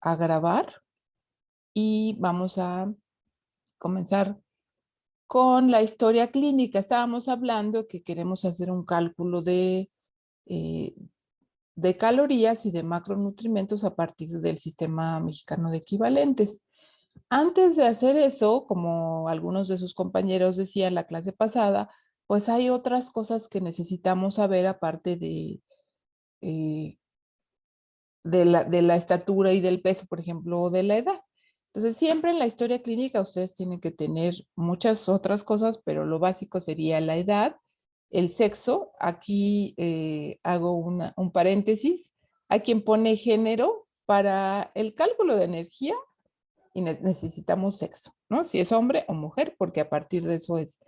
a grabar y vamos a comenzar con la historia clínica. Estábamos hablando que queremos hacer un cálculo eh, de calorías y de macronutrientes a partir del sistema mexicano de equivalentes. Antes de hacer eso, como algunos de sus compañeros decían en la clase pasada, pues hay otras cosas que necesitamos saber aparte eh, de la estatura y del peso, por ejemplo, o de la edad. Entonces, siempre en la historia clínica ustedes tienen que tener muchas otras cosas, pero lo básico sería la edad, el sexo. Aquí hago un paréntesis. Hay quien pone género para el cálculo de energía y necesitamos sexo, ¿no? Si es hombre o mujer, porque a partir de eso es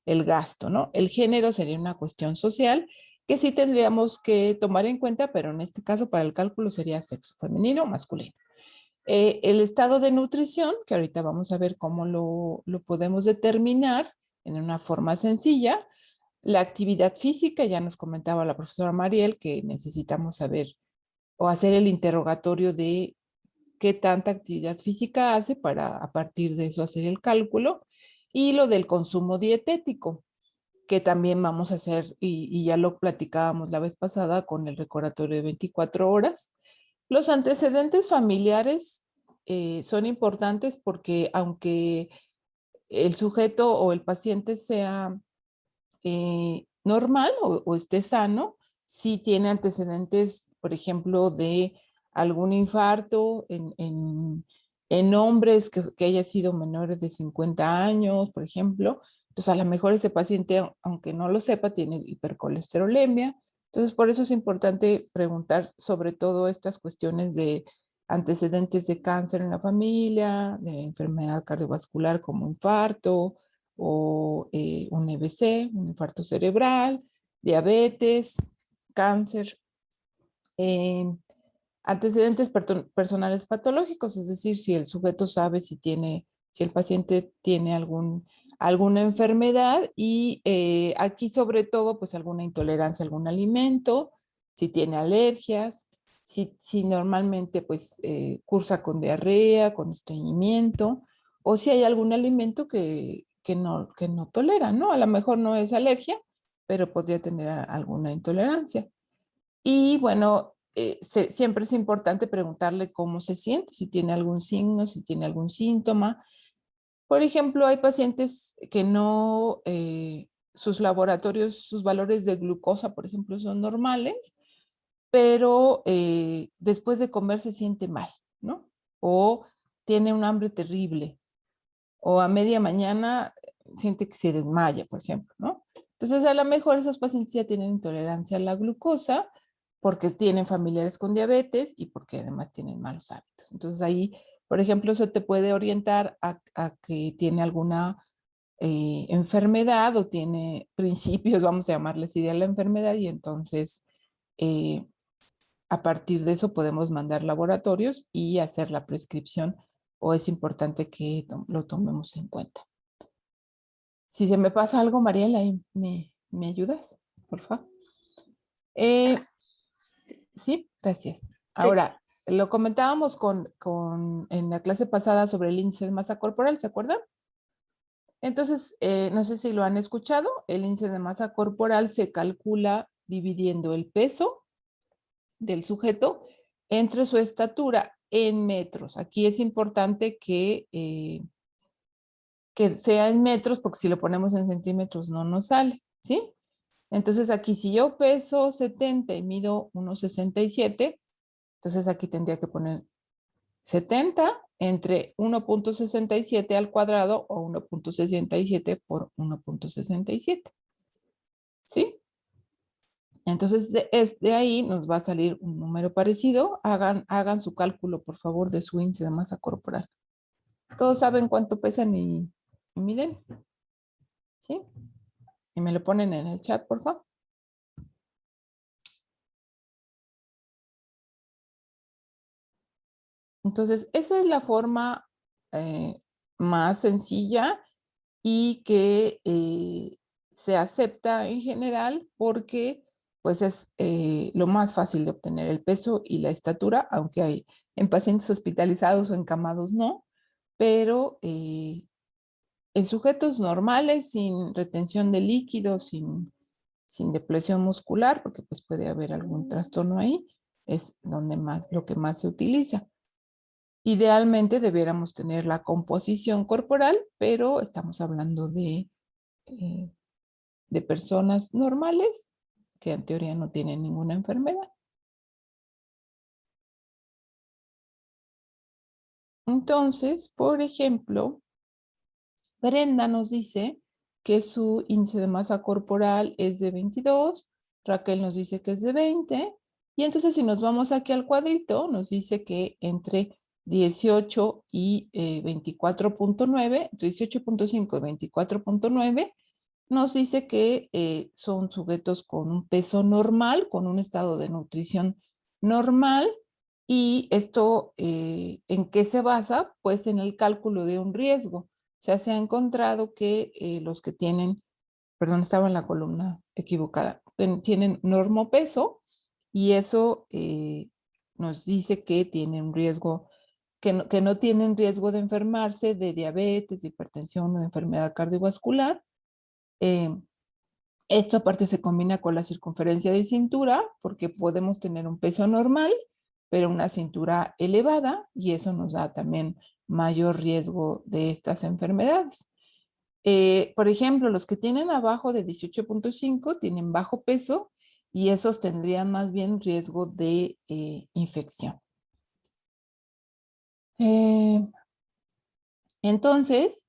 el gasto, ¿no? El género sería una cuestión social que sí tendríamos que tomar en cuenta, pero en este caso para el cálculo sería sexo femenino o masculino. El estado de nutrición, que ahorita vamos a ver cómo lo podemos determinar en una forma sencilla. La actividad física, ya nos comentaba la profesora Mariel que necesitamos saber o hacer el interrogatorio de qué tanta actividad física hace para a partir de eso hacer el cálculo. Y lo del consumo dietético, que también vamos a hacer, y ya lo platicábamos la vez pasada con el recordatorio de 24 horas. Los antecedentes familiares son importantes porque aunque el sujeto o el paciente sea normal o esté sano, si tiene antecedentes, por ejemplo, de algún infarto en hombres que haya sido menores de 50 años, por ejemplo. Entonces, a lo mejor ese paciente, aunque no lo sepa, tiene hipercolesterolemia. Entonces, por eso es importante preguntar sobre todo estas cuestiones de antecedentes de cáncer en la familia, de enfermedad cardiovascular como infarto, o un EBC, un infarto cerebral, diabetes, cáncer, eh, antecedentes personales patológicos, es decir, si el sujeto sabe si el paciente tiene alguna enfermedad y aquí sobre todo pues alguna intolerancia a algún alimento, si tiene alergias, si normalmente pues cursa con diarrea, con estreñimiento, o si hay algún alimento que no tolera, ¿no? A lo mejor no es alergia, pero podría tener alguna intolerancia. Y bueno, siempre es importante preguntarle cómo se siente, si tiene algún signo, si tiene algún síntoma. Por ejemplo, hay pacientes que no, sus laboratorios, sus valores de glucosa, por ejemplo, son normales, pero después de comer se siente mal, ¿no? O tiene un hambre terrible, o a media mañana siente que se desmaya, por ejemplo, ¿no? Entonces, a lo mejor esos pacientes ya tienen intolerancia a la glucosa porque tienen familiares con diabetes y porque además tienen malos hábitos. Entonces, ahí, por ejemplo, eso te puede orientar a que tiene alguna enfermedad o tiene principios, vamos a llamarle así, de la enfermedad y entonces eh, a partir de eso podemos mandar laboratorios y hacer la prescripción o es importante que lo tomemos en cuenta. Si se me pasa algo, Mariela, ahí me ayudas, por favor. Sí, gracias. Sí, Ahora, lo comentábamos en la clase pasada sobre el índice de masa corporal, ¿se acuerdan? Entonces, no sé si lo han escuchado, el índice de masa corporal se calcula dividiendo el peso del sujeto entre su estatura en metros. Aquí es importante que sea en metros, porque si lo ponemos en centímetros no nos sale, ¿sí? Entonces aquí si yo peso 70 y mido 1,67, entonces aquí tendría que poner 70 entre 1,67 al cuadrado o 1,67 por 1,67, ¿sí? Entonces de ahí nos va a salir un número parecido. Hagan su cálculo, por favor, de su índice de masa corporal. Todos saben cuánto pesan y miden, ¿sí? Y me lo ponen en el chat, por favor. Entonces, esa es la forma más sencilla y que se acepta en general porque pues es lo más fácil de obtener el peso y la estatura, aunque En pacientes hospitalizados o encamados no, pero en sujetos normales, sin retención de líquidos, sin depresión muscular, porque pues puede haber algún trastorno ahí, es donde más, lo que más se utiliza. Idealmente debiéramos tener la composición corporal, pero estamos hablando eh, de personas normales que en teoría no tienen ninguna enfermedad. Entonces, por ejemplo, Brenda nos dice que su índice de masa corporal es de 22, Raquel nos dice que es de 20, y entonces si nos vamos aquí al cuadrito, nos dice que entre 18 y 24.9, 18.5 y 24.9, nos dice que son sujetos con un peso normal, con un estado de nutrición normal, y esto, ¿en qué se basa? Pues en el cálculo de un riesgo. O sea, se ha encontrado que los que tienen, perdón, estaba en la columna equivocada, tienen normopeso, y eso nos dice que tienen un riesgo, que no tienen riesgo de enfermarse de diabetes, de hipertensión o de enfermedad cardiovascular. Eh, Esto aparte se combina con la circunferencia de cintura, porque podemos tener un peso normal, pero una cintura elevada, y eso nos da también mayor riesgo de estas enfermedades. Por ejemplo, los que tienen abajo de 18.5 tienen bajo peso, y esos tendrían más bien riesgo de infección. Entonces,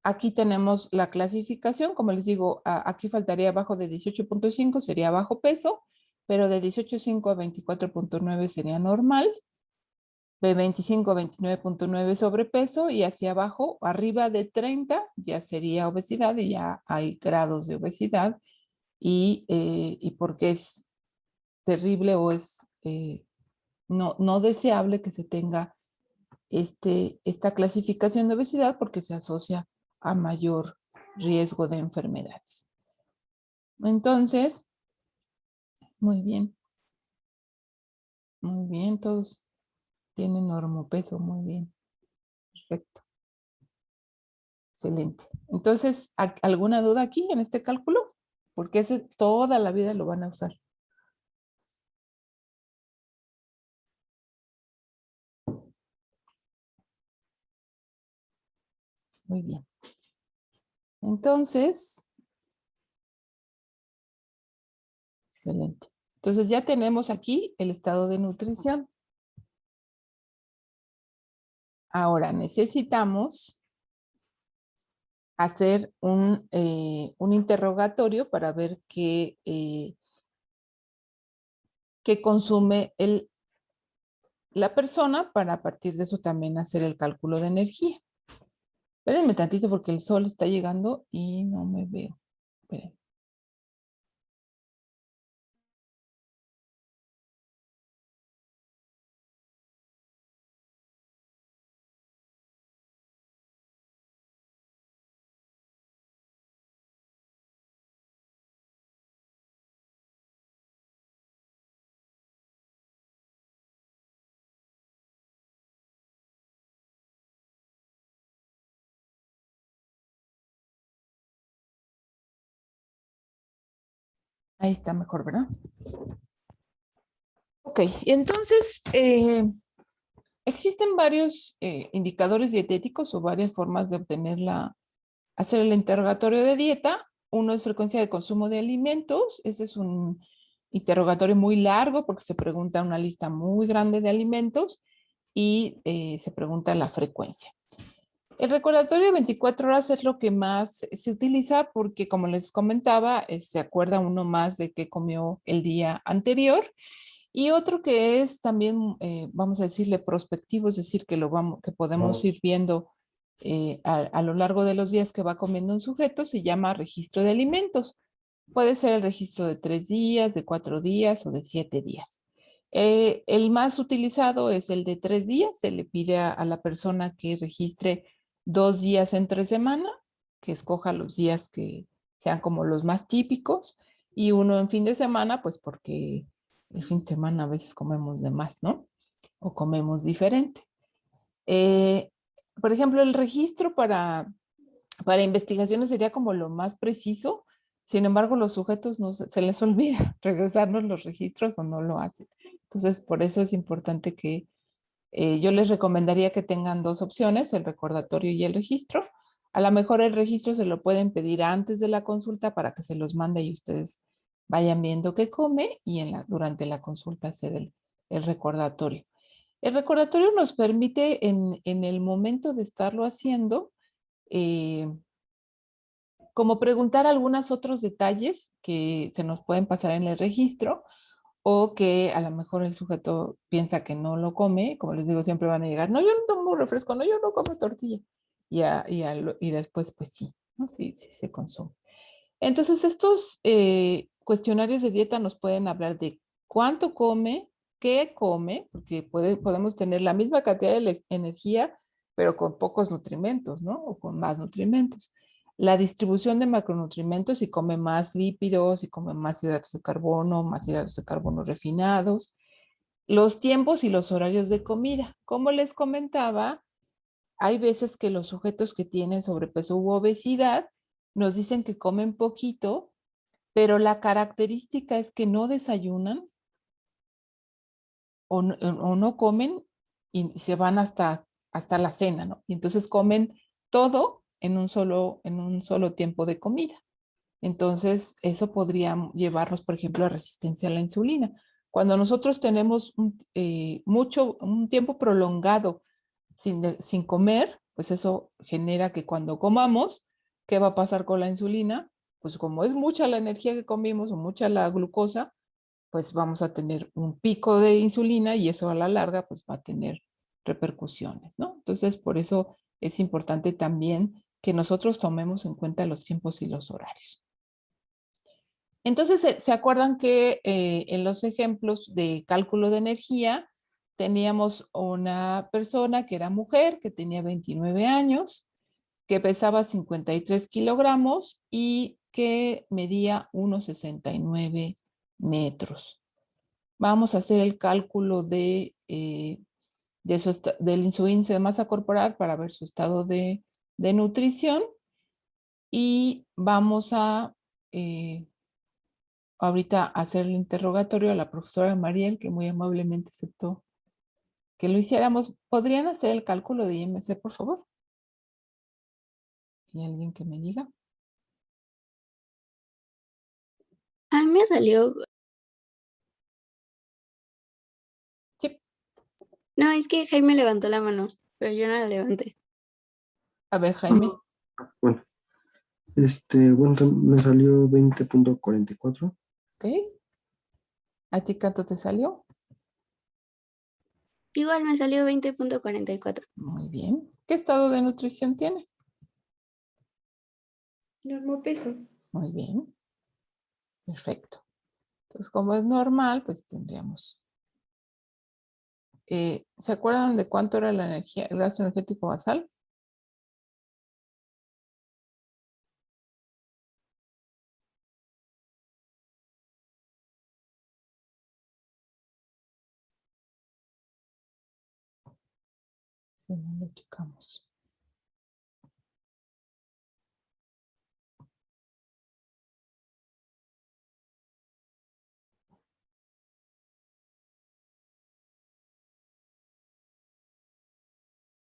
aquí tenemos la clasificación. Como les digo, aquí faltaría abajo de 18.5, sería bajo peso, pero de 18.5 a 24.9 sería normal, de 25 a 29.9 sobrepeso, y hacia abajo, arriba de 30, ya sería obesidad, y ya hay grados de obesidad, y porque es terrible o es no deseable que se tenga esta clasificación de obesidad, porque se asocia a mayor riesgo de enfermedades. Entonces, muy bien, todos tienen normopeso, muy bien, perfecto, excelente. Entonces, ¿alguna duda aquí en este cálculo? Porque ese toda la vida lo van a usar. Muy bien. Entonces, excelente. Entonces ya tenemos aquí el estado de nutrición. Ahora necesitamos hacer un interrogatorio para ver qué consume la persona, para a partir de eso también hacer el cálculo de energía. Espérenme tantito porque el sol está llegando y no me veo. Espérenme. Ahí está mejor, ¿verdad? Ok, entonces existen varios indicadores dietéticos o varias formas de hacer el interrogatorio de dieta. Uno es frecuencia de consumo de alimentos. Ese es un interrogatorio muy largo porque se pregunta una lista muy grande de alimentos, y se pregunta la frecuencia. El recordatorio de 24 horas es lo que más se utiliza porque, como les comentaba, se acuerda uno más de qué comió el día anterior. Y otro que es también, vamos a decirle prospectivo, es decir, que podemos ir viendo a lo largo de los días que va comiendo un sujeto, se llama registro de alimentos. Puede ser el registro de 3 días, de 4 días o de 7 días. El más utilizado es el de 3 días. Se le pide a la persona que registre 2 días entre semana, que escoja los días que sean como los más típicos, y uno en fin de semana, pues porque el fin de semana a veces comemos de más, ¿no? o comemos diferente. Por ejemplo, el registro para investigaciones sería como lo más preciso. Sin embargo, los sujetos no se les olvida regresarnos los registros o no lo hacen. Entonces, por eso es importante que yo les recomendaría que tengan dos opciones, el recordatorio y el registro. A lo mejor el registro se lo pueden pedir antes de la consulta para que se los mande y ustedes vayan viendo qué come y durante la consulta hacer el recordatorio. El recordatorio nos permite en el momento de estarlo haciendo, como preguntar algunos otros detalles que se nos pueden pasar en el registro o que a lo mejor el sujeto piensa que no lo come. Como les digo, siempre van a llegar, no, yo no tomo refresco, no, yo no como tortilla. Y después, pues sí, ¿no? Sí, sí se consume. Entonces, estos cuestionarios de dieta nos pueden hablar de cuánto come, qué come, porque podemos tener la misma cantidad de energía, pero con pocos nutrimentos, ¿no? O con más nutrimentos. La distribución de macronutrimentos, si come más lípidos, si come más hidratos de carbono refinados. Los tiempos y los horarios de comida. Como les comentaba, hay veces que los sujetos que tienen sobrepeso u obesidad nos dicen que comen poquito, pero la característica es que no desayunan o no comen y se van hasta la cena, ¿no? Y entonces comen todo en un solo tiempo de comida. Entonces, eso podría llevarnos, por ejemplo, a resistencia a la insulina. Cuando nosotros tenemos un tiempo prolongado sin comer, pues eso genera que cuando comamos, ¿qué va a pasar con la insulina? Pues como es mucha la energía que comimos o mucha la glucosa, pues vamos a tener un pico de insulina y eso a la larga pues va a tener repercusiones, ¿no? Entonces, por eso es importante también que nosotros tomemos en cuenta los tiempos y los horarios. Entonces, ¿se acuerdan que en los ejemplos de cálculo de energía teníamos una persona que era mujer, que tenía 29 años, que pesaba 53 kilogramos y que medía 1,69 metros? Vamos a hacer el cálculo del su índice de masa corporal para ver su estado de nutrición y vamos a ahorita hacer el interrogatorio a la profesora Mariel, que muy amablemente aceptó que lo hiciéramos. ¿Podrían hacer el cálculo de IMC, por favor? ¿Hay alguien que me diga? A mí me salió, Sí. no, es que Jaime levantó la mano, pero yo no la levanté. A ver, Jaime. Bueno, bueno, me salió 20.44. ¿Ok? ¿A ti cuánto te salió? Igual me salió 20.44. Muy bien. ¿Qué estado de nutrición tiene? Normal peso. Muy bien. Perfecto. Entonces, como es normal, pues tendríamos... ¿se acuerdan de cuánto era la energía, el gasto energético basal? Si no lo checamos.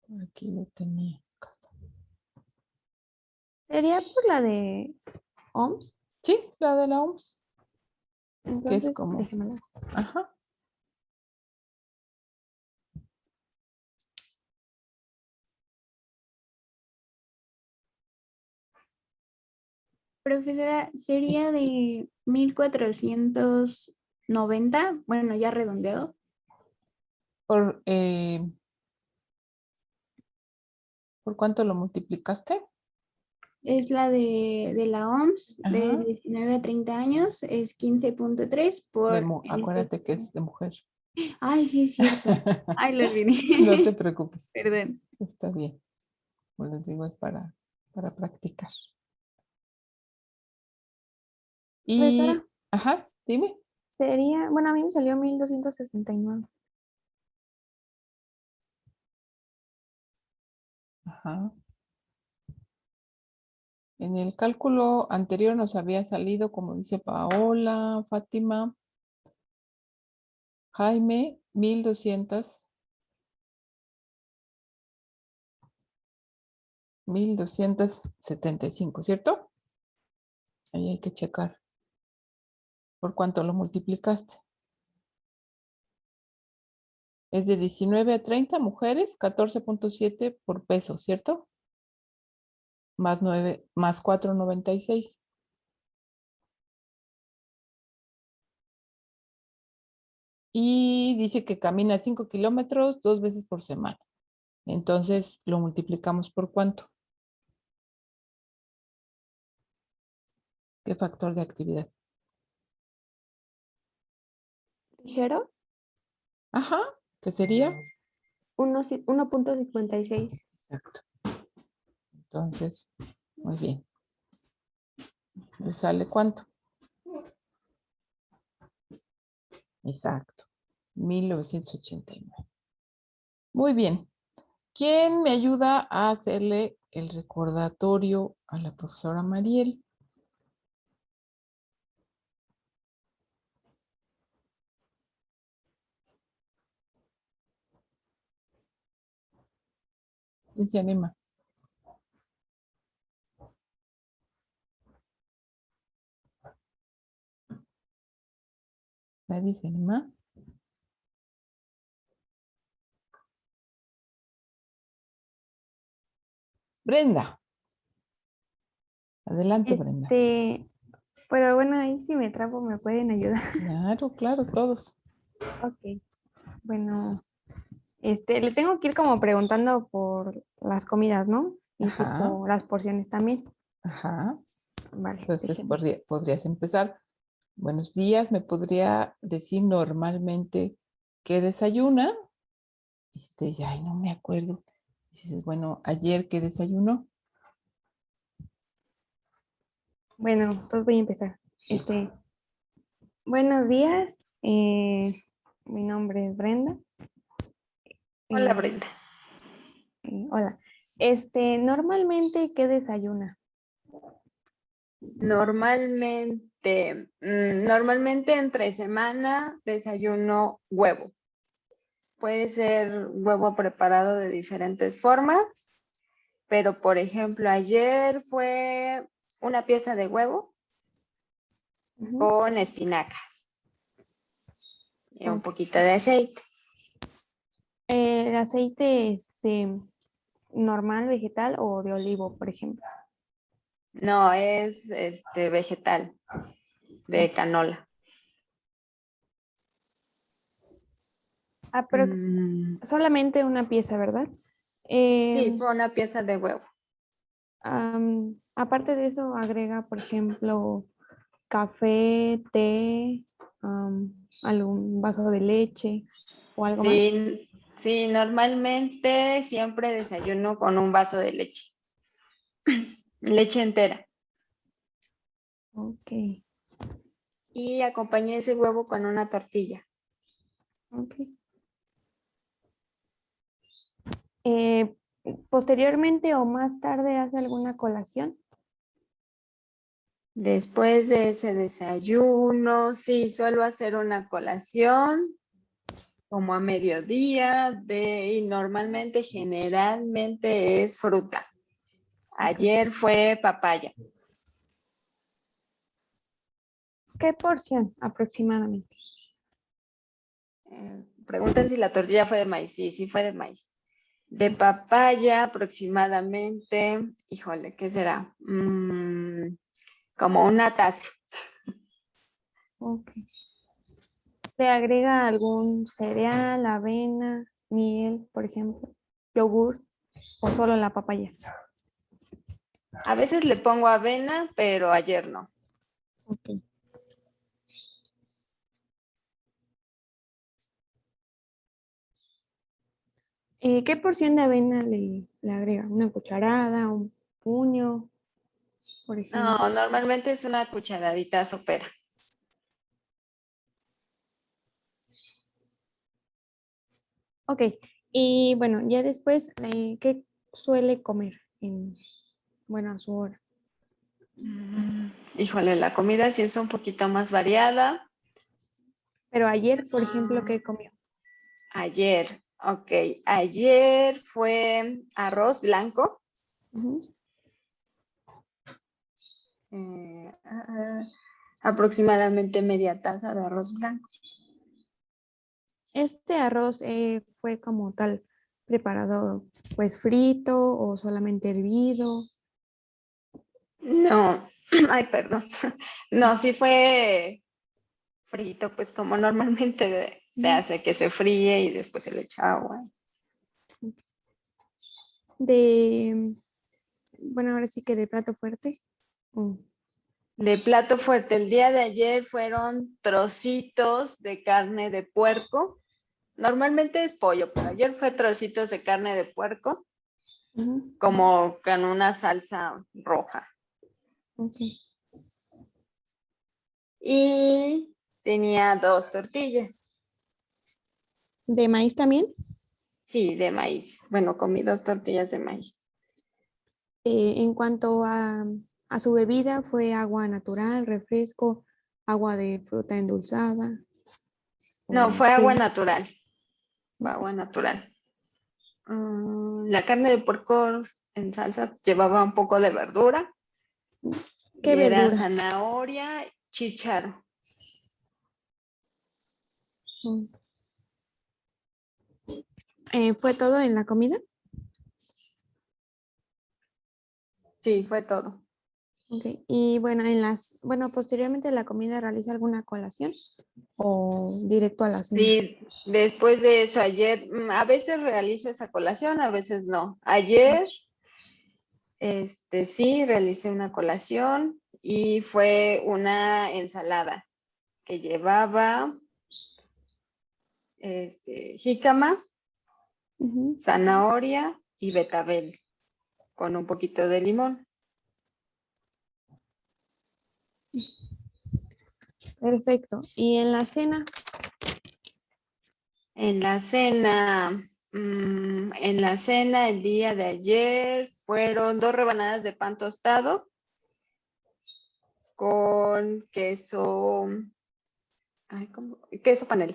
Por aquí lo tenía. Acá está. ¿Sería por la de OMS? Sí, la de la OMS. Que es Entonces, como... déjemela. Ajá. Profesora, sería de 1490, bueno, ya redondeado. ¿Por cuánto lo multiplicaste? Es la de la OMS, de Ajá. 19 a 30 años, es 15.3 por... Acuérdate que es de mujer. Ay, sí, es cierto. Ay, lo No te olvidé. preocupes. Perdón. Está bien. Como les digo, es para practicar. Y, Profesora, ajá, dime. sería, bueno, a mí me salió 1269. Ajá. En el cálculo anterior nos había salido, como dice Paola, Fátima, Jaime, 1275, ¿cierto? Ahí hay que checar por cuánto lo multiplicaste. Es de 19 a 30 mujeres, 14.7 por peso, ¿cierto? Más 9, más 4.96. Y dice que camina 5 kilómetros 2 veces por semana. Entonces lo multiplicamos por cuánto. ¿Qué factor de actividad? Ligero, Ajá, ¿qué sería? 1.56. Exacto. Entonces, muy bien. ¿Le sale cuánto? Exacto. 1989. Muy bien. ¿Quién me ayuda a hacerle el recordatorio a la profesora Mariel? ¿Quién se anima? ¿Nadie se anima? Brenda. Adelante, Brenda. Pero bueno, ahí si me trapo me pueden ayudar. Claro, claro, todos. Ok. Bueno, le tengo que ir como preguntando por las comidas, ¿no? Y Ajá, tipo las porciones también. ajá. Vale, Entonces déjenme. podrías empezar. Buenos días, ¿me podría decir normalmente qué desayuna? Y si te dice, ay, no me acuerdo. Dices, bueno, ayer qué desayunó. Bueno, entonces voy a empezar. Buenos días. Mi nombre es Brenda. Hola, Eh, Brenda. Hola. Normalmente, ¿qué desayuna? Normalmente entre semana desayuno huevo. Puede ser huevo preparado de diferentes formas, pero por ejemplo, ayer fue una pieza de huevo Ujú, con espinacas y un ok. poquito de aceite. El aceite, normal, vegetal o de olivo, por ejemplo. No, es vegetal de canola. Mm, Solamente una pieza, ¿verdad? sí, Em, fue una pieza de huevo. Aparte de eso, agrega, por ejemplo, café, té, algún vaso de leche o algo más. Sí, sí, normalmente siempre desayuno con un vaso de leche, leche entera. Ok, Y acompañé ese huevo con una tortilla. ok. Eh, Posteriormente o más tarde hace alguna colación. Después de ese desayuno, sí, suelo hacer una colación como a mediodía y normalmente, generalmente es fruta. Ok. Ayer fue papaya. ¿Qué porción aproximadamente? Preguntan si la tortilla fue de maíz. Sí, sí fue de maíz. De papaya aproximadamente, híjole, ¿qué será? Como una taza. Ok. ¿Le agrega algún cereal, avena, miel, por ejemplo, yogur o solo la papaya? A veces le pongo avena, pero ayer no. Ok. ¿Qué porción de avena le agrega? ¿Una cucharada, un puño, por ejemplo? No, normalmente es una cucharadita sopera. Ok. Y bueno, ya después, suele comer bueno, a su hora? Híjole, la comida sí es un poquito más variada. Pero ayer, por ejemplo, ¿qué comió? Ayer, ok. Ayer fue arroz blanco. Ujú. Aproximadamente media taza de arroz blanco. Este arroz fue como tal preparado, pues frito o solamente hervido. No, ay, perdón. No, sí fue frito, pues como normalmente se hace, que se fríe y después se le echa agua. Bueno, ahora sí que de plato fuerte. Mm, De plato fuerte, el día de ayer fueron trocitos de carne de puerco. Normalmente es pollo, pero ayer fue trocitos de carne de puerco, ujú, como con una salsa roja. ok. Y tenía 2 tortillas. ¿De maíz también? Sí, de maíz. Bueno, comí 2 tortillas de maíz. En cuanto a su bebida, ¿fue agua natural, refresco, agua de fruta endulzada No, o fue agua té? natural. Fue agua natural. La carne de puerco en salsa llevaba un poco de verdura ¿Qué y era verdura? zanahoria, chícharo. Mm. ¿Fue todo en la comida? Sí, fue todo. Ok. Y bueno, posteriormente la comida realiza alguna colación o directo a la cena. Sí, después de eso, ayer, a veces realizo esa colación, a veces no. Ayer, sí, realicé una colación y fue una ensalada que llevaba, jícama, Ujú. zanahoria y betabel con un poquito de limón. Perfecto. ¿Y en la cena? En la cena, el día de ayer fueron 2 rebanadas de pan tostado con queso, queso panel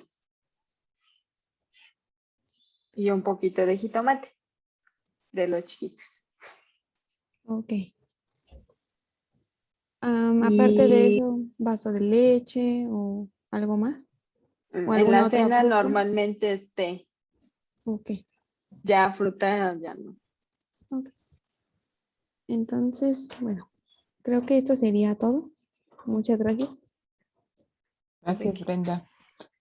y un poquito de jitomate de los chiquitos. Ok. Aparte de Y eso, vaso de leche o algo más o en alguna la otra cena fruta. normalmente Ok. ya fruta, ya no. Ok. Entonces, bueno, creo que esto sería todo. Muchas gracias. Gracias, Brenda.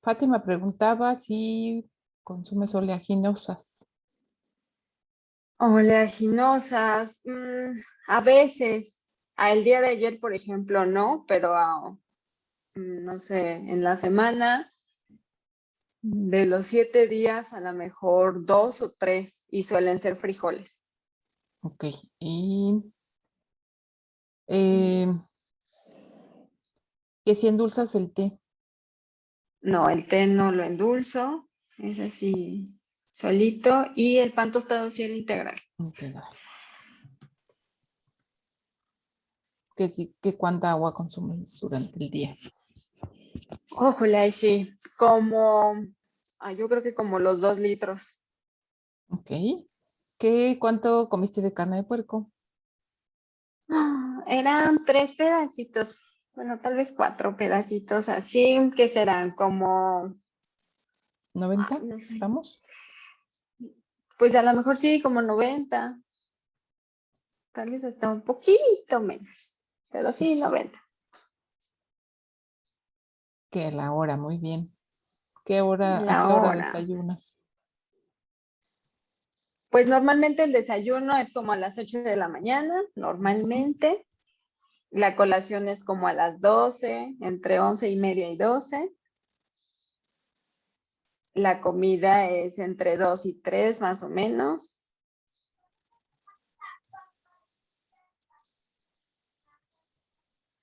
Fátima preguntaba si consumes oleaginosas. Oleaginosas, a veces, el día de ayer, por ejemplo, no, pero no sé, en la semana, de los 7 días, a lo mejor 2 o 3, y suelen ser frijoles. Ok. Y eh, que si endulzas el té. No, el té no lo endulzo, es así solito, y el pan tostado sí era integral. Integral. Que sí, que cuánta agua consumes durante el día. Ojalá, ahí sí, yo creo que como los 2 litros. Ok. ¿Cuánto comiste de carne de puerco? Eran 3 pedacitos, bueno, tal vez 4 pedacitos así, que serán como, 90 no sé, gramos. pues a lo mejor sí, como 90, tal vez hasta un poquito menos, pero sí 90. Que la hora, muy bien. ¿A La qué hora hora. desayunas? Pues normalmente el desayuno es como a las 8 de la mañana, normalmente. La colación es como a las 12, entre 11:30 y 12. La comida es entre 2 y 3 más o menos.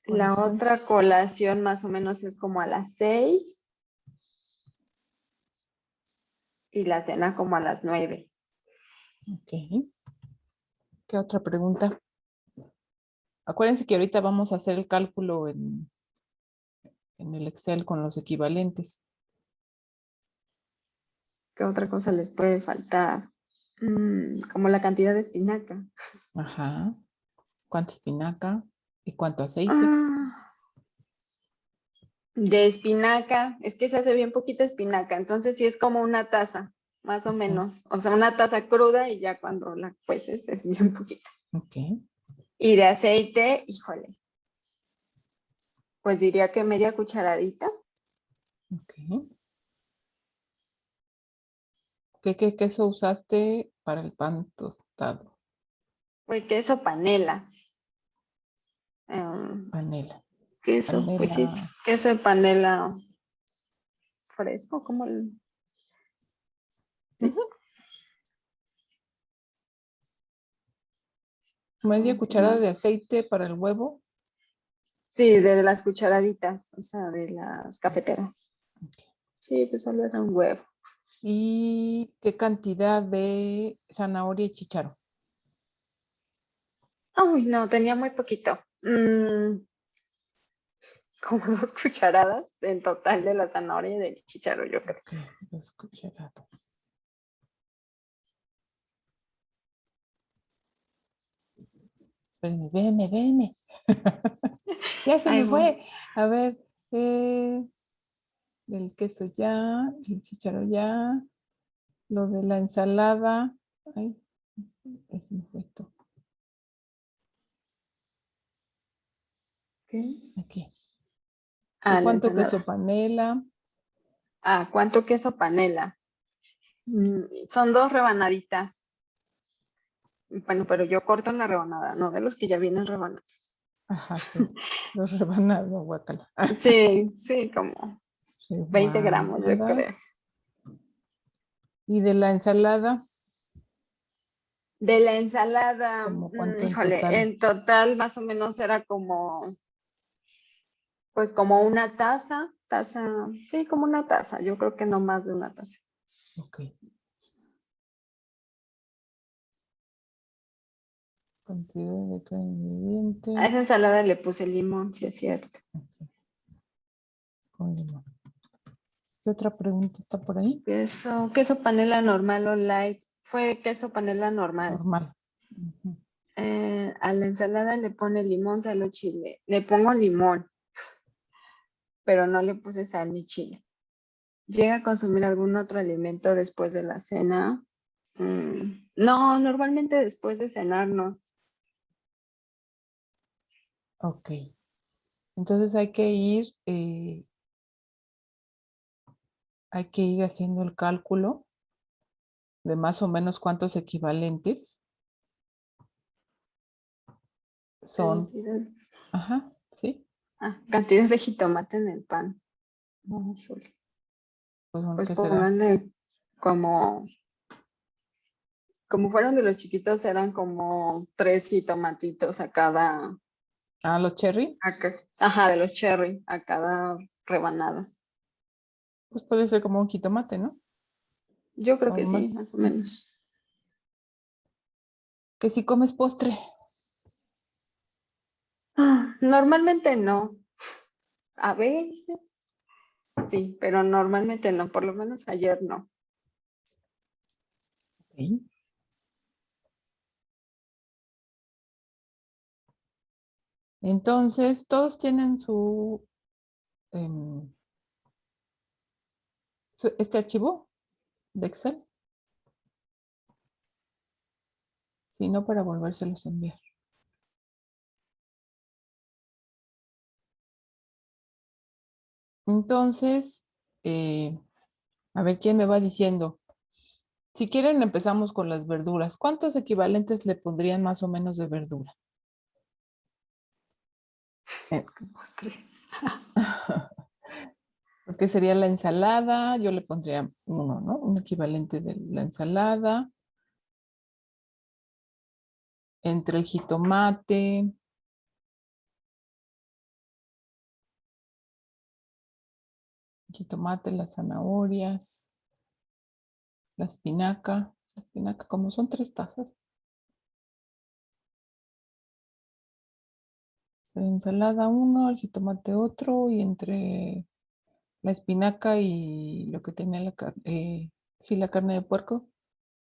La Colación. otra colación más o menos es como a las 6 y la cena como a las 9. Ok. ¿Qué otra pregunta? Acuérdense que ahorita vamos a hacer el cálculo en el Excel con los equivalentes. ¿Qué otra cosa les puede faltar? Como la cantidad de espinaca. Ajá. ¿Cuánta espinaca y cuánto aceite? Ah, de espinaca, es que se hace bien poquita espinaca, entonces sí es como una taza, más o Ujú. menos. O sea, una taza cruda y ya cuando la cueces es bien poquita. Ok. Y de aceite, híjole, pues diría que media cucharadita. Ok. ¿Qué queso usaste para el pan tostado? Pues queso panela. Panela. Queso, pues sí, Panela. queso de panela fresco, como el... ¿sí? Ujú. Media Como cucharada de más- aceite para el huevo. Sí, de las cucharaditas, o sea, de las cafeteras. Ok. Sí, pues solo era un huevo. ¿Y qué cantidad de zanahoria y chícharo? Uy, no, tenía muy poquito. Como 2 cucharadas en total de la zanahoria y del chícharo, yo creo. Ok, 2 cucharadas. Espérenme. Ya se Ahí me voy. fue. A ver, el queso ya, el chícharo ya, lo de la ensalada. Ay, es esto. ¿Qué? Aquí. ¿Qué Ah, la cuánto queso ensalada. panela? Ah, ¿cuánto queso panela? Son 2 rebanaditas. Bueno, pero yo corto en la rebanada, no de los que ya vienen rebanados. Ajá, sí. 2 rebanadas, guacala. Sí, sí, como 20 gramos, yo Rebanada. creo. Y de la ensalada, De la ensalada, ¿como cuánto en híjole, total? en total más o menos era como, pues como una taza, sí, como una taza, yo creo que no más de una taza. Ok. Cantidad de cada ingrediente. A esa ensalada le puse limón, sí es cierto. Ok, con limón. ¿Qué otra pregunta está por ahí? Queso panela normal o light. Fue queso panela normal. Normal. Ujú. A la ensalada le pone limón, sal o chile. Le pongo limón, pero no le puse sal ni chile. ¿Llega a consumir algún otro alimento después de la cena? No, normalmente después de cenar no. Ok. Entonces hay que ir haciendo el cálculo de más o menos cuántos equivalentes son. Cantidad, Ajá, sí. cantidad de jitomate en el pan. No, híjole. Pues bueno, Pues ¿qué será? pónganle como fueron de los chiquitos, eran como 3 jitomatitos a cada, Ah, los cherry. ajá, de los cherry, a cada rebanada. Pues puede ser como un jitomate, ¿no? Yo creo que sí, Normal. más o Ujú. menos. Que si comes postre. Normalmente no, a veces sí, pero normalmente no, por lo menos ayer no. Ok. Entonces, todos tienen em, este archivo de Excel, si no para volvérselos a enviar. Entonces, a ver quién me va diciendo. Si quieren, empezamos con las verduras. ¿Cuántos equivalentes le pondrían más o menos de verdura? Eh, Postres. Porque sería la ensalada, yo le pondría uno, ¿no? Un equivalente de la ensalada. Entre el jitomate, las zanahorias, la espinaca como son 3 tazas. La ensalada uno, el jitomate otro, y entre la espinaca y lo que tenía la carne, sí, la carne de puerco.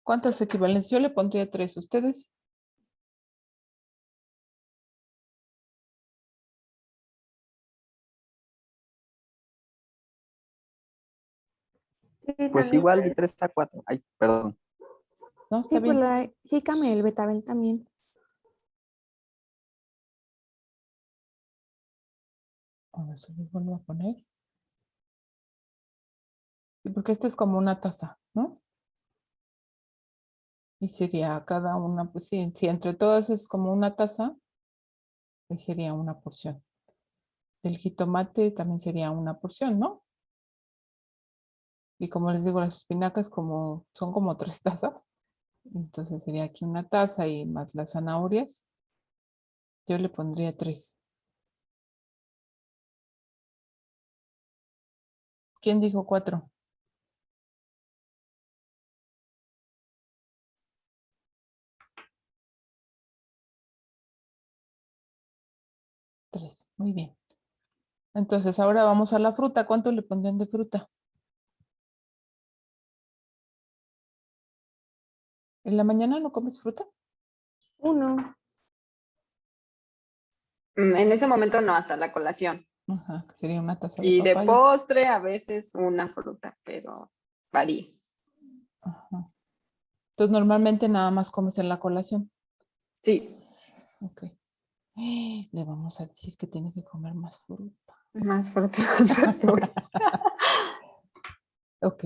¿Cuántas equivalencias? Yo le pondría 3. ¿Ustedes? Sí, Pues también. igual de 3 a 4. Ay, perdón. No, Sí, está pues bien. la jícama y el betabel también. A ver si les vuelvo a poner. Sí, porque esta es como una taza, ¿no? Y sería cada una, pues sí, si entre todas es como una taza, pues sería una porción. Del jitomate también sería una porción, ¿no? Y como les digo, las espinacas son como 3 tazas. Entonces sería aquí una taza y más las zanahorias. Yo le pondría 3. ¿Quién dijo 4? Tres. Muy bien. Entonces ahora vamos a la fruta. ¿Cuánto le pondrían de fruta? ¿En la mañana no comes fruta? 1. En ese momento no, hasta la colación. Ajá, que sería una taza de Y de papaya. postre a veces una fruta, pero varía. Ajá. Entonces normalmente nada más comes en la colación. Sí, Ok. Le vamos a decir que tiene que comer más fruta. más fruta, más verdura. Ok.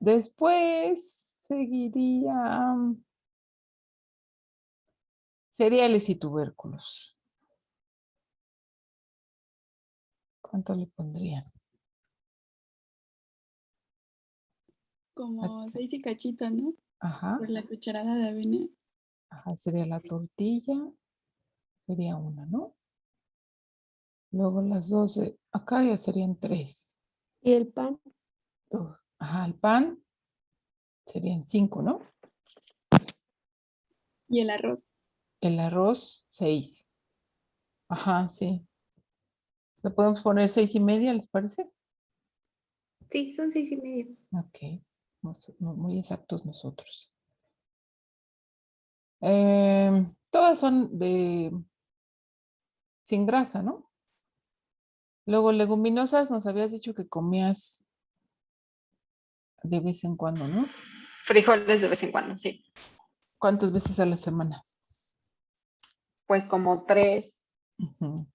Después seguiría cereales y tubérculos. ¿Cuánto le pondrían? Como 6 y cachito, ¿no? Ajá, Por la cucharada de avena. ajá, sería la tortilla, sería una, ¿no? Luego las 12, acá ya serían 3. ¿Y el pan? Ajá, el pan serían 5, ¿no? Y el arroz. El arroz, 6. Ajá, sí. ¿Le podemos poner 6:30, les parece? Sí, son 6:30. Ok, muy exactos nosotros. Todas son sin grasa, ¿no? Luego, leguminosas, nos habías dicho que comías de vez en cuando, ¿no? Frijoles de vez en cuando, sí. ¿Cuántas veces a la semana? Pues como 3. Ujú.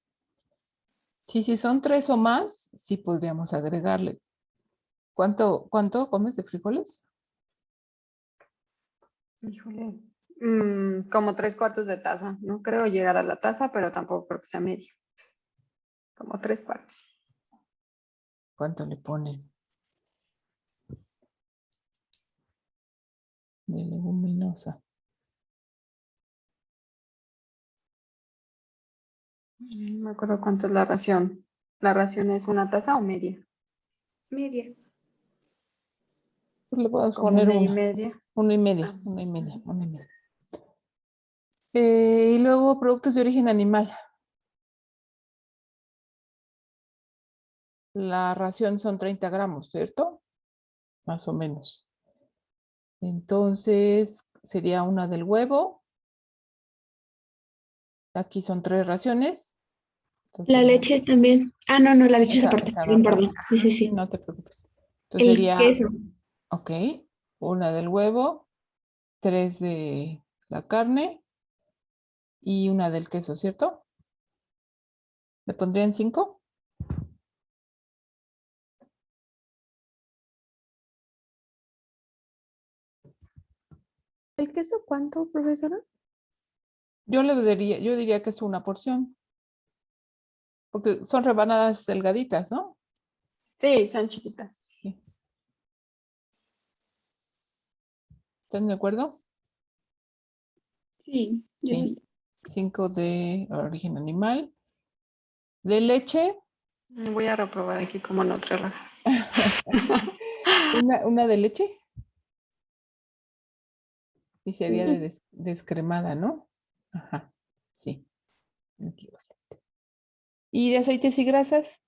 Sí, si son 3 o más, sí podríamos agregarle. ¿Cuánto comes de frijoles? Híjole. Como 3/4 de taza. No creo llegar a la taza, pero tampoco creo que sea medio. Como 3/4. ¿Cuánto le ponen de leguminosa? No me acuerdo cuánto es la ración. ¿La ración es una taza o media? Media. Pues le podemos Como poner una y una, media. una y media, Ah. una y media, una y media. Y luego productos de origen animal. La ración son 30 gramos, ¿cierto? Más o menos. Entonces, sería una del huevo. Aquí son 3 raciones. Entonces La sería, leche también. Ah, no, la leche es aparte. esa va Perdón, aparte. perdón. Sí, sí, Sí, sí. no te preocupes. Entonces El sería, queso. ok, una del huevo, 3 de la carne y una del queso, ¿cierto? ¿Le pondrían 5? ¿El queso cuánto, profesora? Yo diría que es una porción, porque son rebanadas delgaditas, ¿no? Sí, son chiquitas. Sí. ¿Están de acuerdo? Sí, yo Sí. sí. 5 de origen animal. De leche, Voy a reprobar aquí como nutrióloga. una de leche y sería Sí. descremada, ¿no? Ajá, sí. Aquí vale. ¿Y de aceites y grasas?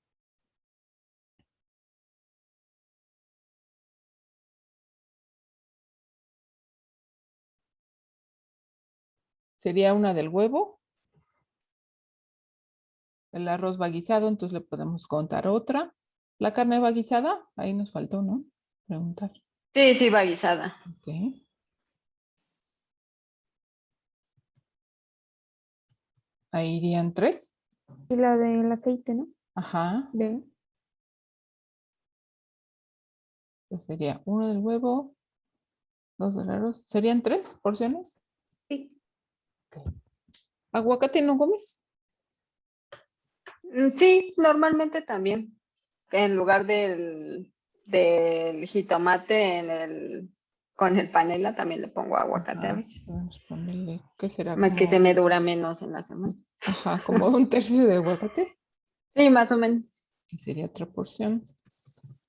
Sería una del huevo. El arroz va guisado, entonces le podemos contar otra. ¿La carne va guisada? Ahí nos faltó, ¿no? Preguntar. Sí, sí, va guisada. Ok. Ahí irían 3. Y la del aceite, ¿no? Ajá. De, Pues sería 1 del huevo, 2 del arroz. ¿Serían 3 porciones? Sí. Ok. ¿Aguacate no comes? Sí, normalmente también. En lugar del jitomate con el panela también le pongo aguacate a Ajá. veces. Vamos a ponerle, ¿qué será? Más que se me dura menos en la semana. Ajá, como 1/3 de aguacate, Sí, más o menos. que sería otra porción.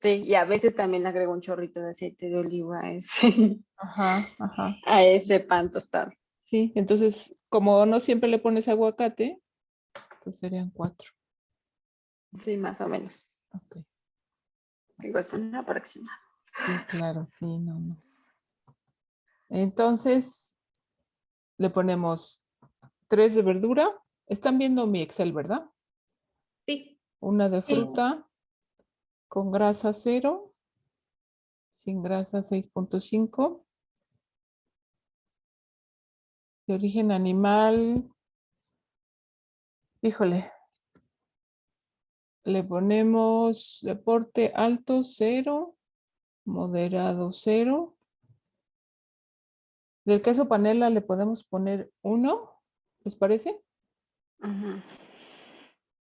Sí, y a veces también le agrego un chorrito de aceite de oliva a ese, Ajá, ajá. a ese pan tostado. Sí, entonces, como no siempre le pones aguacate, pues serían 4. Sí, más o menos. Ok. Digo, es una aproximada. Sí, claro, sí, no. Entonces, le ponemos 3 de verdura. Están viendo mi Excel, ¿verdad? Sí. Una de Sí. fruta con grasa 0, sin grasa 6.5. De origen animal, híjole, le ponemos deporte alto 0, moderado 0. Del queso panela le podemos poner 1, ¿les parece? Ujú.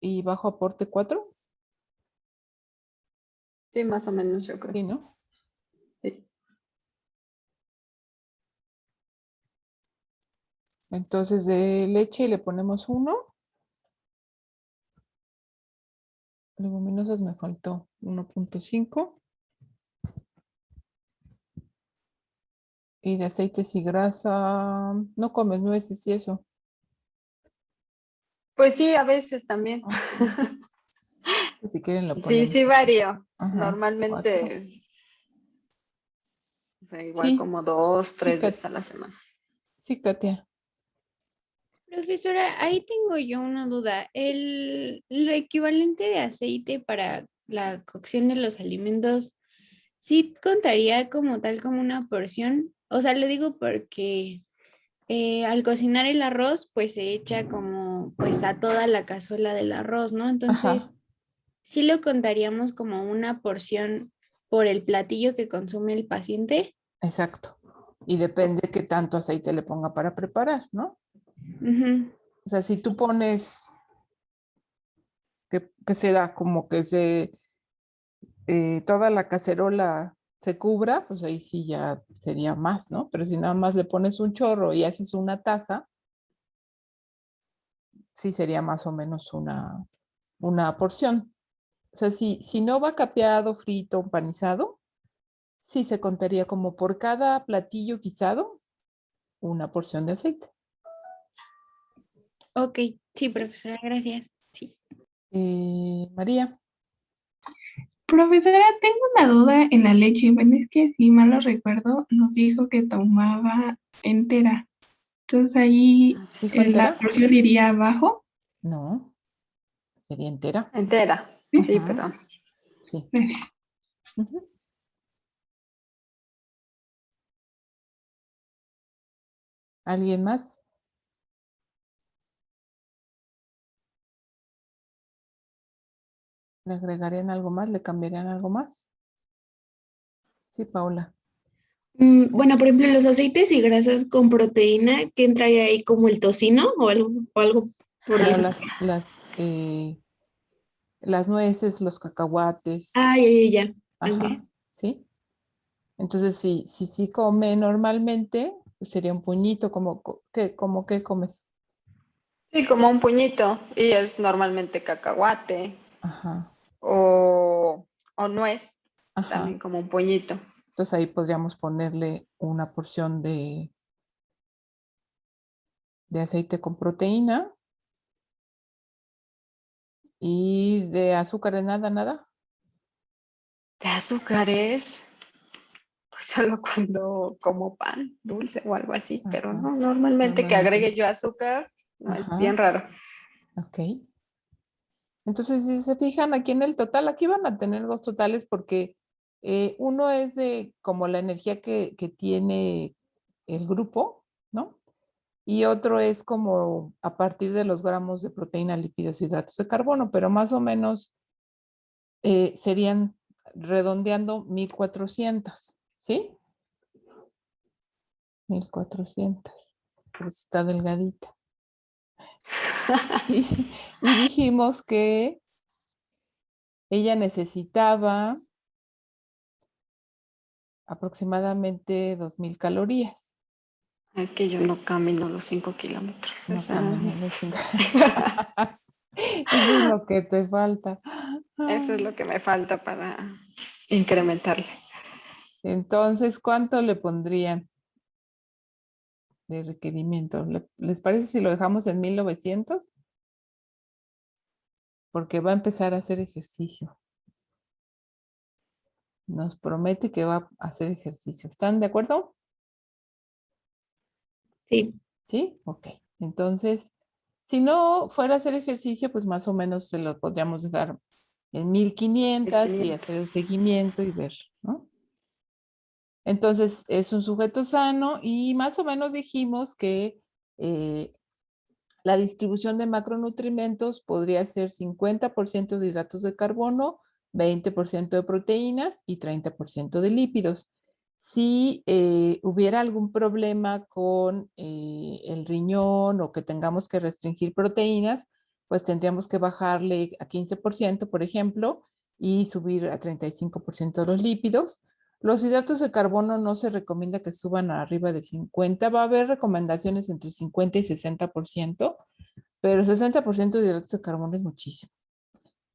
Y bajo aporte 4, Sí, más o menos yo creo. ¿sí, no? Sí. Entonces de leche le ponemos 1. Leguminosas me faltó 1.5. Y de aceites y grasa, no comes nueces y eso. Pues sí, a veces también. Si quieren lo Sí, ponemos sí así. varío. Ajá, 4. Normalmente, o sea, igual Sí, como 2, sí, 3 veces a la semana. sí, Katia. Profesora, ahí tengo yo una duda. Lo equivalente de aceite para la cocción de los alimentos, ¿sí contaría como tal como una porción? O sea, lo digo porque al cocinar el arroz, pues se echa como pues a toda la cazuela del arroz, ¿no? Entonces, Ajá, ¿sí lo contaríamos como una porción por el platillo que consume el paciente? exacto. Y depende qué tanto aceite le ponga para preparar, ¿no? Ujú. O sea, si tú pones, que será como que toda la cacerola se cubra, pues ahí sí ya sería más, ¿no? Pero si nada más le pones un chorro y haces una taza, sí sería más o menos una porción. O sea, si no va capeado, frito, empanizado, sí se contaría como por cada platillo guisado, una porción de aceite. Ok, sí, profesora, gracias. Sí. María, Profesora, tengo una duda en la leche. Bueno, es que si mal lo recuerdo, nos dijo que tomaba entera. Entonces ahí ¿dijo la entera? porción iría abajo. No, sería entera. Entera. Sí, Ajá, perdón. sí. Gracias. Ujú. ¿Alguien más? ¿Le agregarían algo más? ¿Le cambiarían algo más? Sí, Paula. Bueno, por ejemplo, los aceites y grasas con proteína, ¿qué entraría ahí como el tocino o algo por Claro, el... las nueces, los cacahuates. Ah, ya. Ajá, Ok. sí. Entonces, si sí come normalmente, pues sería un puñito, como que comes. Sí, como un puñito. Y es normalmente cacahuate Ajá, o nuez, también ajá. como un puñito. Entonces ahí podríamos ponerle una porción de aceite con proteína ¿Y de azúcares nada, nada? De azúcares, pues solo cuando como pan dulce o algo así, pero Ajá, no, normalmente que normalmente agregue no. yo azúcar, no, es Ajá, bien raro. ok. Entonces, si se fijan aquí en el total, aquí van a tener dos totales porque uno es de como la energía que tiene el grupo, ¿no? Y otro es como a partir de los gramos de proteína, lípidos, hidratos de carbono, pero más o menos serían redondeando 1400, ¿sí? 1400. Por eso está delgadita. Y, y dijimos que ella necesitaba aproximadamente 2000 calorías. Es que yo no camino los 5 kilómetros. No Esa- camino los 5. Eso es lo que te falta. Eso es lo que me falta para incrementarle. Entonces, ¿cuánto le pondrían de requerimiento? ¿Les parece si lo dejamos en 1900? Porque va a empezar a hacer ejercicio. Nos promete que va a hacer ejercicio. ¿Están de acuerdo? Sí, ¿Sí? Ok. Entonces, si no fuera a hacer ejercicio, pues más o menos se lo podríamos dejar en 1500 y hacer el 1500. seguimiento y ver, ¿no? Entonces, es un sujeto sano y más o menos dijimos que la distribución de macronutrientes podría ser 50% de hidratos de carbono, 20% de proteínas y 30% de lípidos. Si hubiera algún problema con el riñón o que tengamos que restringir proteínas, pues tendríamos que bajarle a 15%, por ejemplo, y subir a 35% de los lípidos. Los hidratos de carbono no se recomienda que suban arriba de 50. Va a haber recomendaciones entre 50 y 60%, pero 60% de hidratos de carbono es muchísimo.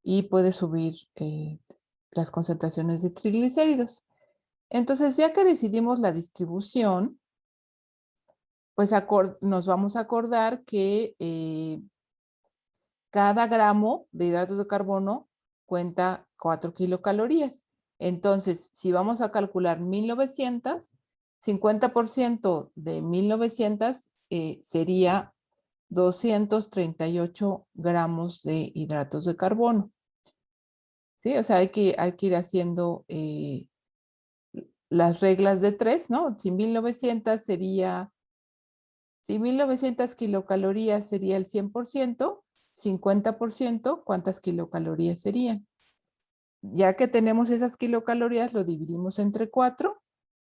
Y puede subir las concentraciones de triglicéridos. Entonces, ya que decidimos la distribución, pues nos vamos a acordar que cada gramo de hidratos de carbono cuenta 4 kilocalorías. Entonces, si vamos a calcular 1900, 50% de 1900 sería 238 gramos de hidratos de carbono. ¿Sí? O sea, hay que ir haciendo las reglas de tres, ¿no? Si 1900 kilocalorías sería el 100%, 50%, ¿cuántas kilocalorías serían? Ya que tenemos esas kilocalorías, lo dividimos entre 4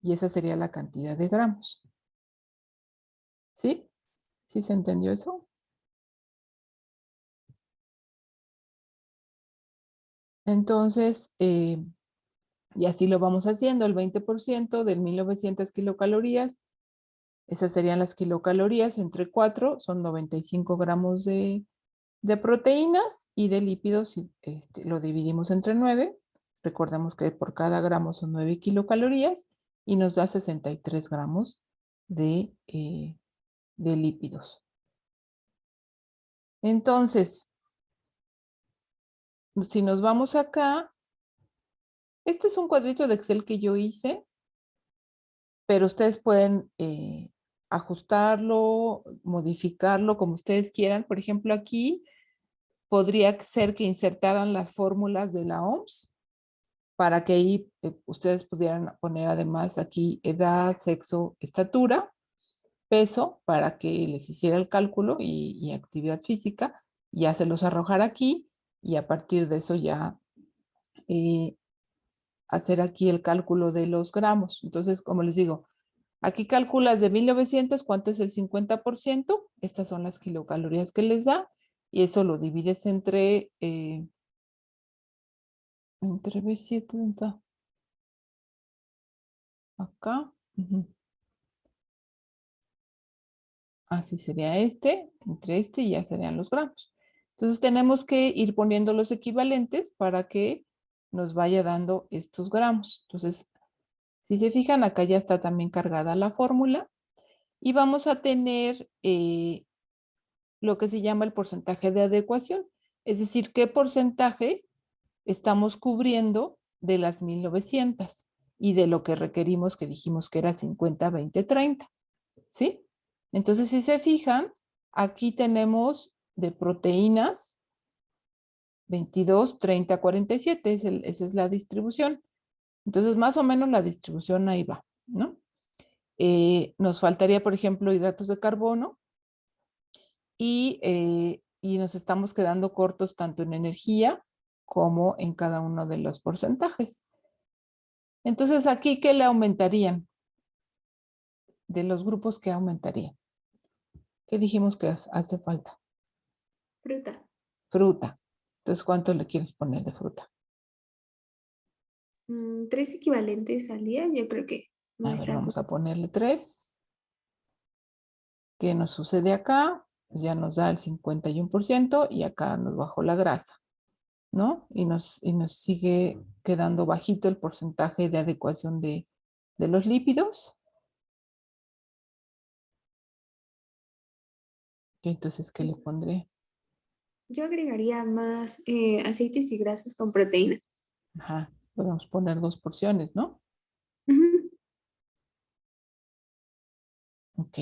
y esa sería la cantidad de gramos. ¿Sí? ¿Sí se entendió eso? Entonces, y así lo vamos haciendo, el 20% de 1900 kilocalorías, esas serían las kilocalorías, entre 4 son 95 gramos de proteínas y de lípidos, lo dividimos entre 9. Recordemos que por cada gramo son 9 kilocalorías y nos da 63 gramos de lípidos. Entonces, si nos vamos acá, este es un cuadrito de Excel que yo hice, pero ustedes pueden ajustarlo, modificarlo como ustedes quieran. Por ejemplo, aquí podría ser que insertaran las fórmulas de la OMS para que ahí ustedes pudieran poner además aquí edad, sexo, estatura, peso, para que les hiciera el cálculo y actividad física, ya se los arrojara aquí y a partir de eso ya hacer aquí el cálculo de los gramos. Entonces, como les digo, aquí calculas de 1900 cuánto es el 50%, estas son las kilocalorías que les da y eso lo divides entre B7, ¿dónde está? Acá. Así sería entre y ya serían los gramos. Entonces tenemos que ir poniendo los equivalentes para que nos vaya dando estos gramos. Entonces, si se fijan, acá ya está también cargada la fórmula y vamos a tener lo que se llama el porcentaje de adecuación. Es decir, qué porcentaje estamos cubriendo de las 1900 y de lo que requerimos, que dijimos que era 50, 20, 30. ¿Sí? Entonces, si se fijan, aquí tenemos de proteínas 22, 30, 47. Esa es la distribución. Entonces, más o menos la distribución ahí va, ¿no? Nos faltaría, por ejemplo, hidratos de carbono y nos estamos quedando cortos tanto en energía como en cada uno de los porcentajes. Entonces, aquí, ¿qué le aumentarían? De los grupos, ¿qué aumentaría? ¿Qué dijimos que hace falta? Fruta. Fruta. Entonces, ¿cuánto le quieres poner de fruta? 3 equivalentes al día, yo creo que no A ver, está vamos a ponerle 3. ¿Qué nos sucede acá? Ya nos da el 51% y acá nos bajó la grasa, ¿no? Y nos sigue quedando bajito el porcentaje de adecuación de los lípidos. Y entonces, ¿qué le pondré? Yo agregaría más aceites y grasas con proteína. Ajá, podemos poner 2 porciones, ¿no? Ujú. Ok,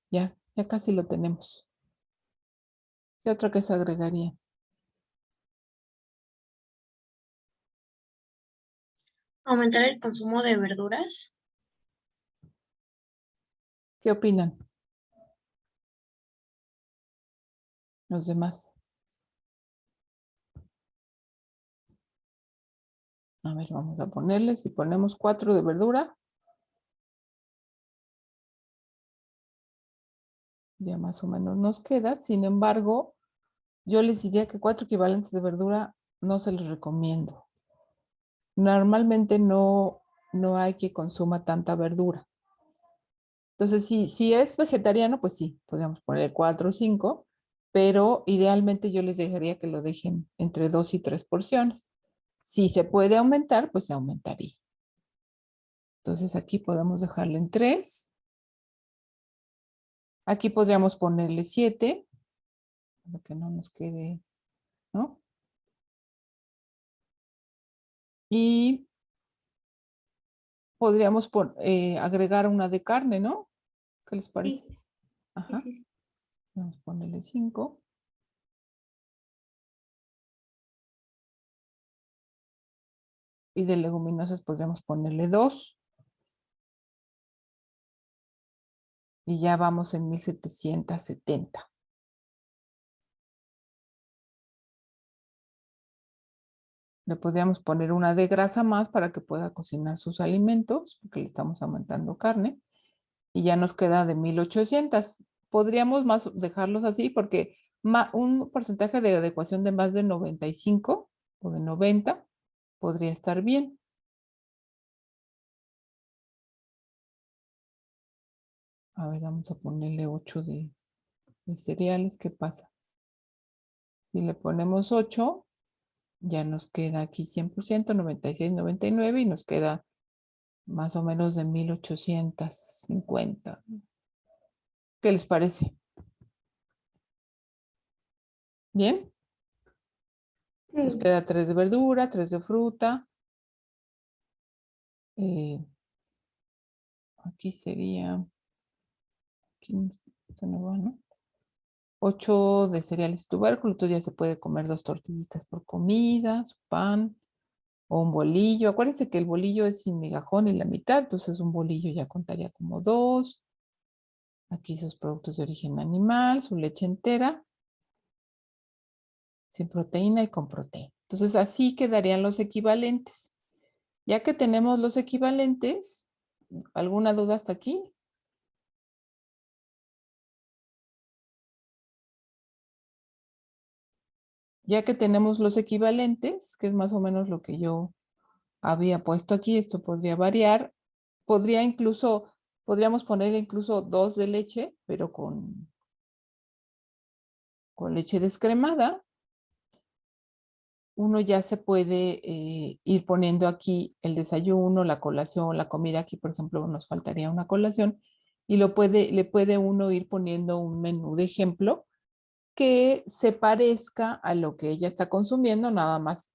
ya casi lo tenemos. ¿Qué otra que se agregaría? Aumentar el consumo de verduras. ¿Qué opinan los demás? A ver, vamos a ponerle, si ponemos 4 de verdura, ya más o menos nos queda. Sin embargo, yo les diría que 4 equivalentes de verdura no se los recomiendo. Normalmente no hay que consuma tanta verdura. Entonces, si es vegetariano, pues sí, podríamos poner 4 o 5, pero idealmente yo les dejaría que lo dejen entre 2 y 3 porciones. Si se puede aumentar, pues se aumentaría. Entonces aquí podemos dejarle en 3. Aquí podríamos ponerle 7, para que no nos quede, ¿no? Y podríamos agregar una de carne, ¿no? ¿Qué les parece? Sí, Ajá. sí. Vamos a ponerle 5. Y de leguminosas podríamos ponerle 2. Y ya vamos en 1770. Le podríamos poner una de grasa más para que pueda cocinar sus alimentos, porque le estamos aumentando carne. Y ya nos queda de 1800. Podríamos más dejarlos así porque un porcentaje de adecuación de más de 95 o de 90 podría estar bien. A ver, vamos a ponerle 8 de cereales. ¿Qué pasa? Si le ponemos 8, ya nos queda aquí 100%, 96, 99 y nos queda más o menos de 1850. ¿Qué les parece? ¿Bien? Entonces Sí. queda 3 de verdura, 3 de fruta. Aquí sería, aquí no va, ¿no? 8 de cereales tubérculos, entonces ya se puede comer 2 tortillitas por comida, su pan o un bolillo. Acuérdense que el bolillo es sin migajón y la mitad, entonces un bolillo ya contaría como 2. Aquí sus productos de origen animal, su leche entera, sin proteína y con proteína. Entonces así quedarían los equivalentes. Ya que tenemos los equivalentes, ¿alguna duda hasta aquí? Ya que tenemos los equivalentes, que es más o menos lo que yo había puesto aquí, esto podría variar. Podríamos poner incluso 2 de leche, pero con leche descremada. Uno ya se puede ir poniendo aquí el desayuno, la colación, la comida. Aquí, por ejemplo, nos faltaría una colación y le puede uno ir poniendo un menú de ejemplo que se parezca a lo que ella está consumiendo, nada más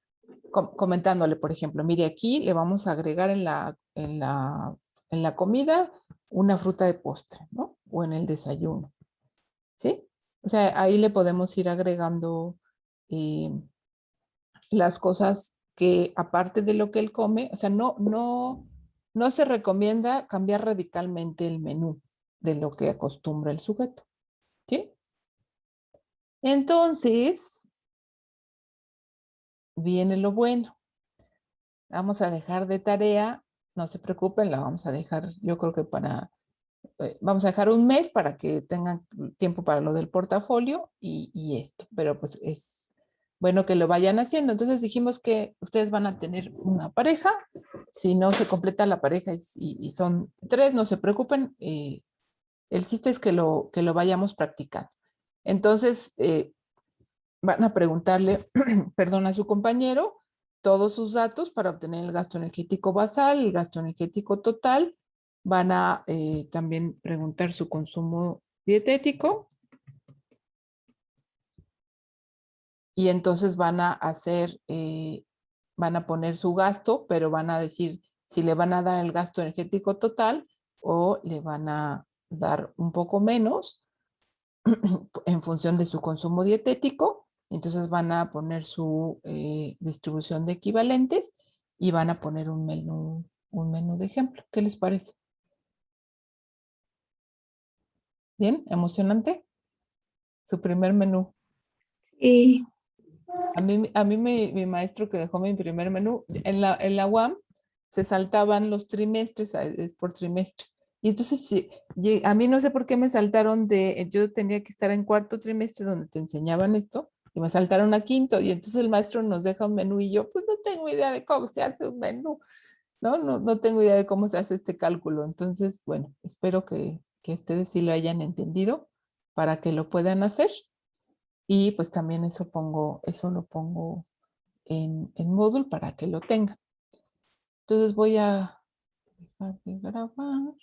comentándole, por ejemplo, mire, aquí le vamos a agregar en la comida una fruta de postre, ¿no? O en el desayuno, ¿sí? O sea, ahí le podemos ir agregando las cosas que aparte de lo que él come, o sea, no se recomienda cambiar radicalmente el menú de lo que acostumbra el sujeto, ¿sí? Entonces, viene lo bueno. Vamos a dejar de tarea, no se preocupen, la vamos a dejar, yo creo que vamos a dejar un mes para que tengan tiempo para lo del portafolio y esto, pero pues es bueno que lo vayan haciendo. Entonces dijimos que ustedes van a tener una pareja, si no se completa la pareja y son 3, no se preocupen, el chiste es que lo vayamos practicando. Entonces, van a preguntarle, perdón, a su compañero todos sus datos para obtener el gasto energético basal, el gasto energético total. Van a también preguntar su consumo dietético. Y entonces van a van a poner su gasto, pero van a decir si le van a dar el gasto energético total o le van a dar un poco menos en función de su consumo dietético. Entonces van a poner su distribución de equivalentes y van a poner un menú de ejemplo. ¿Qué les parece? ¿Bien? ¿Emocionante? Su primer menú. Y A mí mi maestro que dejó mi primer menú, en la UAM se saltaban los trimestres, es por trimestre. Y entonces a mí no sé por qué me saltaron yo tenía que estar en cuarto trimestre donde te enseñaban esto, y me saltaron a quinto, y entonces el maestro nos deja un menú y yo pues no tengo idea de cómo se hace un menú, no tengo idea de cómo se hace este cálculo. Entonces, bueno, espero que ustedes sí lo hayan entendido para que lo puedan hacer. Y pues también eso lo pongo en Moodle para que lo tengan. Entonces voy a dejar de grabar.